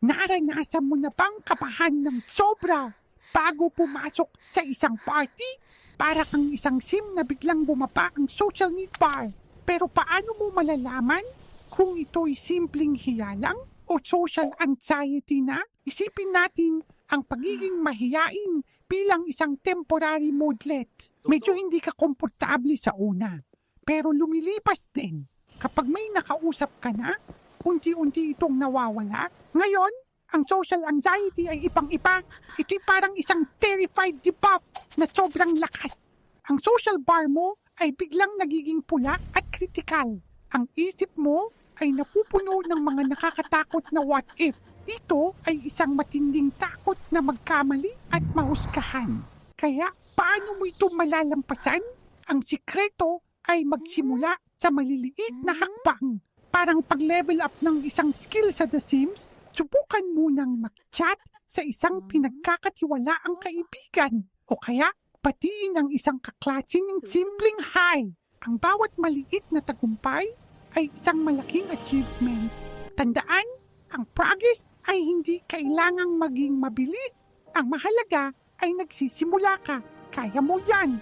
Naranasan mo na bang kabahan ng sobra bago pumasok sa isang party? Para kang isang sim na biglang bumaba ang social need bar. Pero paano mo malalaman kung ito'y simpleng hiya lang o social anxiety na? Isipin natin ang pagiging mahiyain bilang isang temporary moodlet. Medyo hindi ka komportable sa una, pero lumilipas din. Kapag may nakausap ka na, unti-unti itong nawawala. Ngayon, ang social anxiety ay ibang-iba. Ito'y parang isang terrified debuff na sobrang lakas. Ang social bar mo ay biglang nagiging pula at kritikal. Ang isip mo ay napupuno ng mga nakakatakot na what if. Ito ay isang matinding takot na magkamali at mahusgahan. Kaya paano mo ito malalampasan? Ang sikreto ay magsimula sa maliliit na hakbang. Parang pag-level up ng isang skill sa The Sims, subukan munang mag-chat sa isang pinagkakatiwalaang kaibigan o kaya patiin ang isang kaklase ng simpleng hi. Ang bawat maliit na tagumpay ay isang malaking achievement. Tandaan, ang progress ay hindi kailangang maging mabilis. Ang mahalaga ay nagsisimula ka. Kaya mo yan.